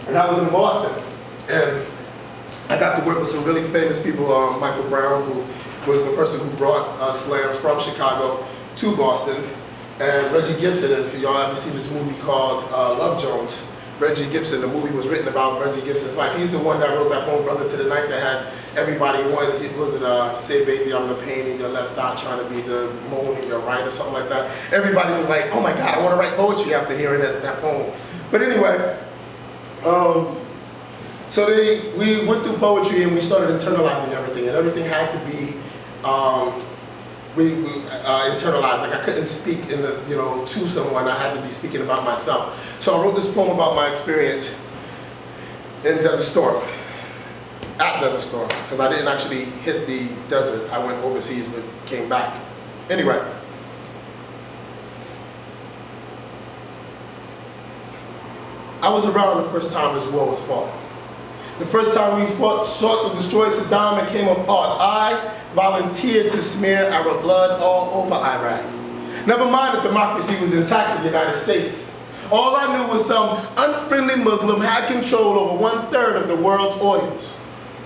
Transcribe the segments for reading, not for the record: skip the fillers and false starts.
And I was in Boston, and I got to work with some really famous people. Michael Brown, who was the person who brought slams from Chicago to Boston, and Reggie Gibson. If y'all ever seen this movie called Love Jones, Reggie Gibson, the movie was written about Reggie Gibson's life. He's the one that wrote that poem, Brother to the Night, that had everybody wanted, was it Say Baby, I'm the pain in your left eye, trying to be the moan in your right, or something like that. Everybody was like, oh my God, I want to write poetry after hearing that poem. But anyway, so we went through poetry and we started internalizing everything, and everything had to be internalized. Like I couldn't speak to someone. I had to be speaking about myself. So I wrote this poem about my experience in Desert Storm, at Desert Storm, because I didn't actually hit the desert. I went overseas but came back. Anyway. I was around the first time this war was fought. The first time we sought to destroy Saddam and came apart, I volunteered to smear Arab blood all over Iraq. Never mind that democracy was intact in the United States. All I knew was some unfriendly Muslim had control over 1/3 of the world's oils.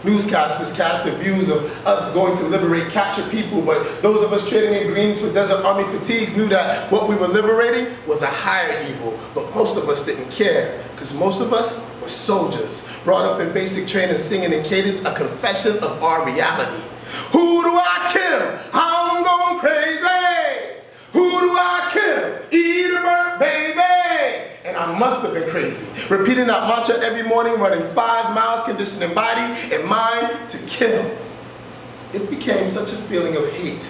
Newscasters cast the views of us going to liberate captured people, but those of us trading in greens for Desert Army fatigues knew that what we were liberating was a higher evil, but most of us didn't care, because most of us were soldiers, brought up in basic training, singing in cadence a confession of our reality. Who do I kill? I'm going crazy. Who do I kill? Eat a burnt baby. And I must have been crazy, repeating that mantra every morning, running 5 miles, conditioning body and mind to kill. It became such a feeling of hate,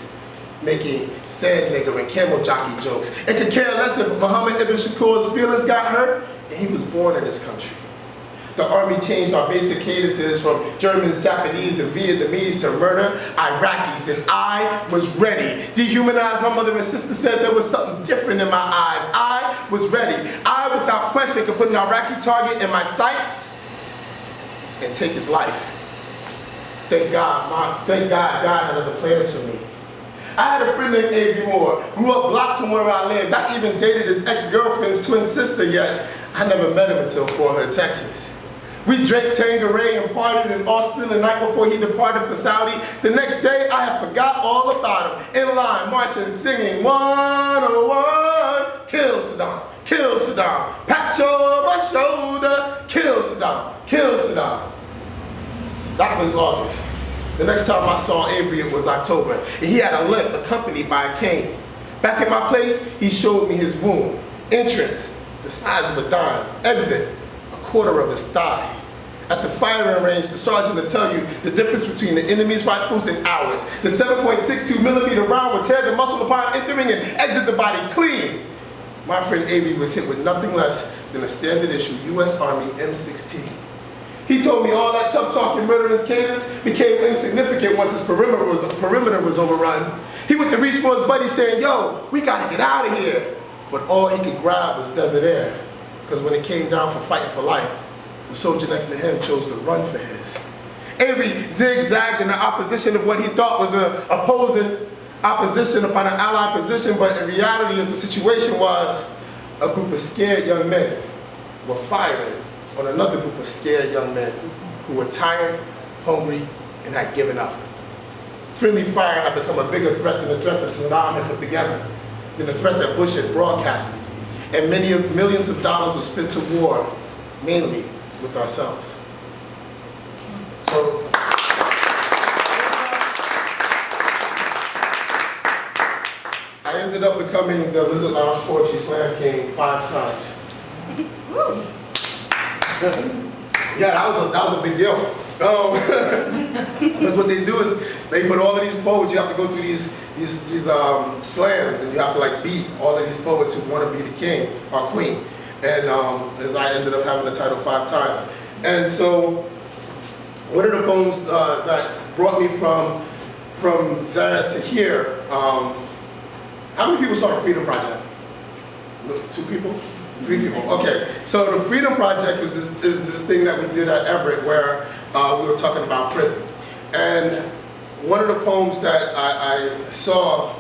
making sand nigger and camel jockey jokes, and could care less if Muhammad Ibn Shakur's feelings got hurt, and he was born in this country. The army changed our basic cadences from Germans, Japanese, and Vietnamese to murder Iraqis, and I was ready. Dehumanized, my mother and sister said there was something different in my eyes. I was ready. I, without question, could put an Iraqi target in my sights and take his life. Thank God God had other plans for me. I had a friend named Avery Moore, grew up blocks from where I lived. I even dated his ex-girlfriend's twin sister, yet I never met him until Fort Hood, Texas. We drank Tanqueray and partied in Austin the night before he departed for Saudi. The next day, I had forgot all about him. In line, marching, singing 101, kill Saddam, kill Saddam. Pat you on my shoulder, kill Saddam, kill Saddam. That was August. The next time I saw Avery, it was October, and he had a limp accompanied by a cane. Back at my place, he showed me his wound. Entrance, the size of a dime. Exit, 1/4 of his thigh. At the firing range, the sergeant will tell you the difference between the enemy's rifles and ours. The 7.62 millimeter round would tear the muscle upon entering and exit the body clean. My friend Avery was hit with nothing less than a standard issue US Army M16. He told me all that tough talk and murderous cadence became insignificant once his perimeter was overrun. He went to reach for his buddy saying, yo, we gotta get out of here. But all he could grab was desert air. Because when it came down for fighting for life, the soldier next to him chose to run for his. Avery zigzagged in the opposition of what he thought was an opposing opposition upon an allied position, but the reality of the situation was a group of scared young men were firing on another group of scared young men who were tired, hungry, and had given up. Friendly fire had become a bigger threat than the threat that Saddam had put together, than the threat that Bush had broadcasted. And millions of dollars were spent to war, mainly with ourselves. So, I ended up becoming the Lizard Lounge Poetry Slam King 5 times. Yeah, that was a big deal. Because what they do is they put all of these poets. You have to go through these slams, and you have to like beat all of these poets who want to be the king or queen. And as I ended up having the title 5 times. And so one of the poems that brought me from there to here. How many people saw the Freedom Project? 2 people? 3 people, okay. So the Freedom Project was this thing that we did at Everett where we were talking about prison. And one of the poems that I saw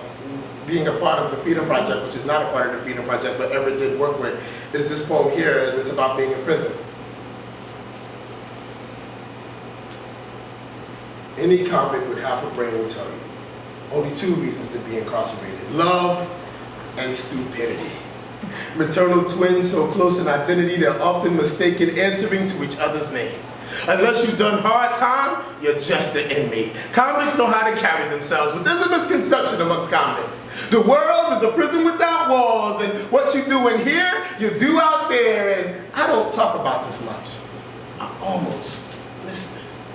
being a part of the Freedom Project, which is not a part of the Freedom Project, but Everett did work with, is this poem here, and it's about being in prison. Any convict with half a brain will tell you. Only two reasons to be incarcerated: love and stupidity. Maternal twins so close in identity they're often mistaken answering to each other's names. Unless you've done hard time, you're just an inmate. Convicts know how to carry themselves, but there's a misconception amongst convicts. The world is a prison without walls, and what you do in here, you do out there, and I don't talk about this much. I almost miss this.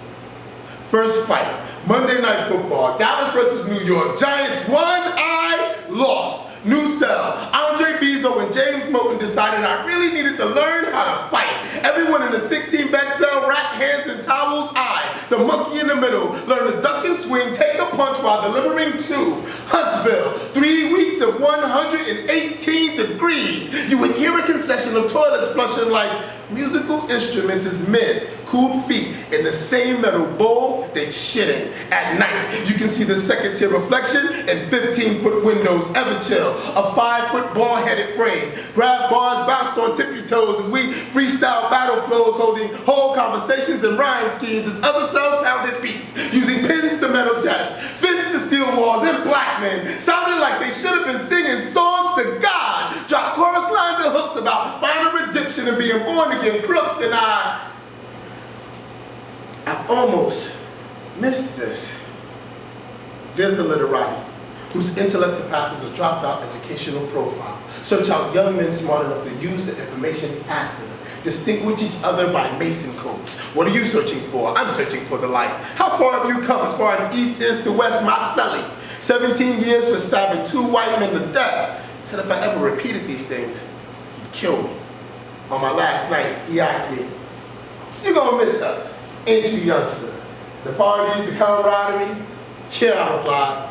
First fight, Monday Night Football, Dallas versus New York. Giants won, I lost. New cell. Andre Bizzo and James Moten decided I really needed to learn how to fight. Everyone in the 16-bed cell wrapped hands in towels. I, the monkey in the middle, learned to duck and swing, take a punch while delivering to Huntsville. 3 weeks of 118 degrees. You would hear a concession of toilets flushing like musical instruments as men cooled feet in the same metal bowl they'd shit in. At night, you can see the second-tier reflection in 15-foot windows, ever chill. A 5-foot ball-headed frame. Grab bars bounced on tippy toes as we freestyle battle flows, holding whole conversations and rhyme schemes as other cells pounded beats, using pins to metal desks, fists to steel walls, and black men sounding like they should have been singing songs to God. Drop chorus lines and hooks about final redemption and being born again crooks, and I almost missed this. There's the literati, whose intellect surpasses a dropped-out educational profile. Search out young men smart enough to use the information passed them. Distinguish each other by Mason codes. What are you searching for? I'm searching for the light. How far have you come as far as east is to west? Marcelli, 17 years for stabbing 2 white men to death. Said if I ever repeated these things, he'd kill me. On my last night, he asked me, "You gonna miss us, ain't you, youngster? The parties, the camaraderie?" "Yeah," I replied.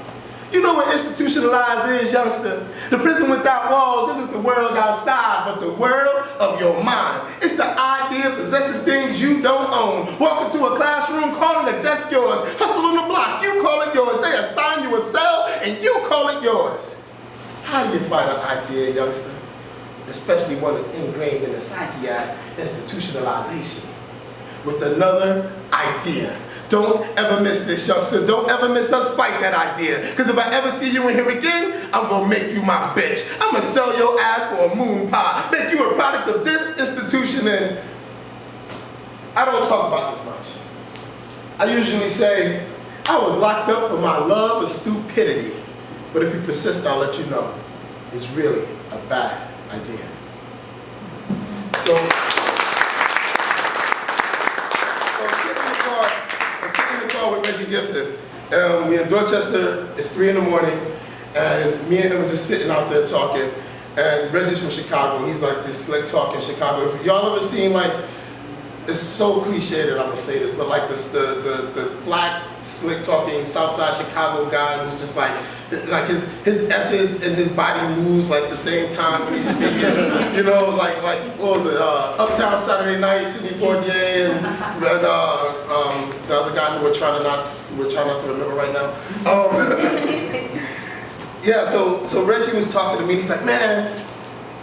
"You know what institutionalized is, youngster? The prison without walls isn't the world outside, but the world of your mind. It's the idea of possessing things you don't own. Walk into a classroom, calling a desk yours. Hustle on the block, you call it yours. They assign you a cell, and you call it yours." How do you fight an idea, youngster? Especially one that's ingrained in the psyche as institutionalization. With another idea. Don't ever miss this, youngster. Don't ever miss us fight that idea. Because if I ever see you in here again, I'm going to make you my bitch. I'm going to sell your ass for a moon pie. Make you a product of this institution. And I don't talk about this much. I usually say, I was locked up for my love of stupidity. But if you persist, I'll let you know. It's really a bad idea. So I'm sitting in the car with Reggie Gibson. We're in Dorchester, it's 3 in the morning, and me and him are just sitting out there talking. And Reggie's from Chicago. He's like this slick talk in Chicago. If y'all ever seen, like, it's so cliche that I'm gonna say this, but like this, the black slick talking Southside Chicago guy who's just like his S's and his body moves like the same time when he's speaking. You know, like what was it? Uptown Saturday Night, Sidney Poitier, and the other guy who we're trying not to remember right now. Yeah. So Reggie was talking to me. And he's like, "Man,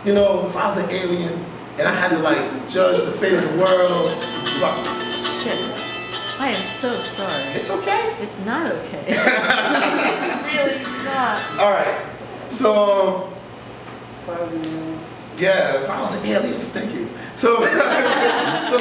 you know, if I was an alien and I had to like judge the fate of the world." Shit. I am so sorry. It's okay. It's not okay. Really not. All right. So, yeah, if I was an alien, thank you. So, so if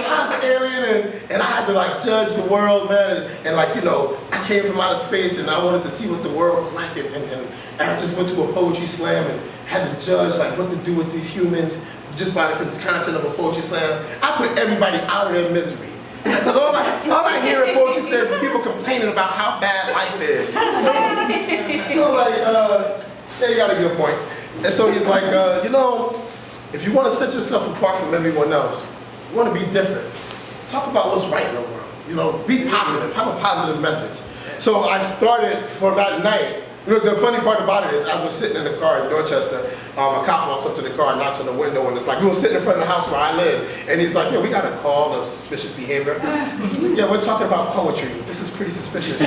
I was an alien and I had to like judge the world, man, and like, you know, I came from outer space and I wanted to see what the world was like, and I just went to a poetry slam and had to judge like what to do with these humans just by the content of a poetry slam. I put everybody out of their misery. Because all I hear in poetry slams is people complaining about how bad life is. So like, yeah, you got a good point. And so he's like, you know, if you want to set yourself apart from everyone else, you want to be different, talk about what's right in the world. You know, be positive, have a positive message. So I started for that night. You know, the funny part about it is, as we're sitting in the car in Dorchester, a cop walks up to the car and knocks on the window, and it's like, we were sitting in front of the house where I live, and he's like, "Yeah, we got a call of suspicious behavior." He's like, "Yeah, we're talking about poetry. This is pretty suspicious."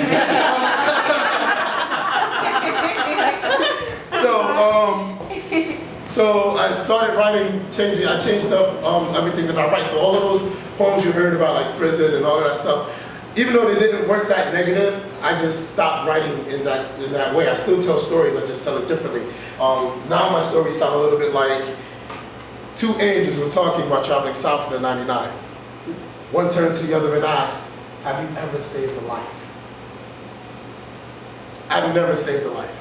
So I started writing, I changed up everything that I write. So all of those poems you heard about, like prison and all of that stuff, even though they didn't work that negative, I just stopped writing in that way. I still tell stories, I just tell it differently. Now my stories sound a little bit like two angels were talking about traveling south in the 99. One turned to the other and asked, have you ever saved a life? I've never saved a life.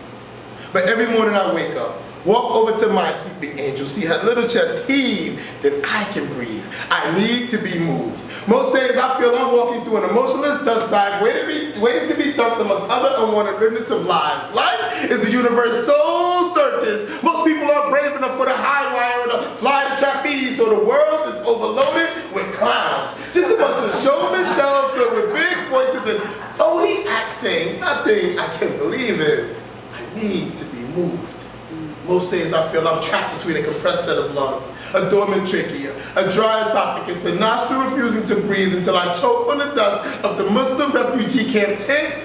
But every morning I wake up, walk over to my sleeping angel, see her little chest heave, then I can breathe. I need to be moved. Most days I feel I'm walking through an emotionless dust bag, waiting to be dumped amongst other unwanted remnants of lives. Life is a universe so circus. Most people are brave enough for the high wire or to fly the trapeze, so the world is overloaded with clowns. Just a bunch of showman shells filled with big voices and phony acts saying nothing I can believe in. I need to be moved. Most days I feel I'm trapped between a compressed set of lungs, a dormant trachea, a dry esophagus, a nostril refusing to breathe until I choke on the dust of the Muslim refugee camp tent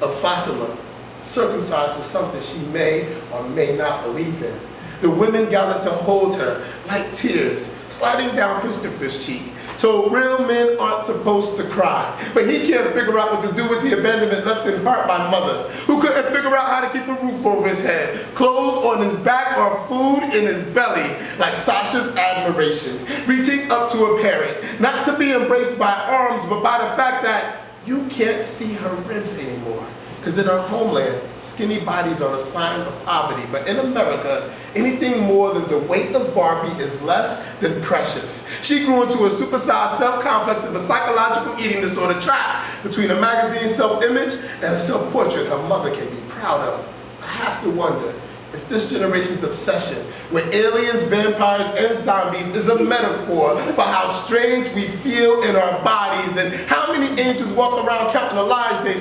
of Fatima, circumcised for something she may or may not believe in. The women gathered to hold her like tears sliding down Christopher's cheek, told real men aren't supposed to cry. But he can't figure out what to do with the abandonment left in heart by mother, who couldn't figure out how to keep a roof over his head, clothes on his back, or food in his belly, like Sasha's admiration, reaching up to a parent, not to be embraced by arms, but by the fact that you can't see her ribs anymore. Because in her homeland, skinny bodies are a sign of poverty. But in America, anything more than the weight of Barbie is less than precious. She grew into a supersized self-complex of a psychological eating disorder trapped between a magazine's self-image and a self-portrait her mother can be proud of. I have to wonder if this generation's obsession with aliens, vampires, and zombies is a metaphor for how strange we feel in our bodies and how many angels walk around counting the lives they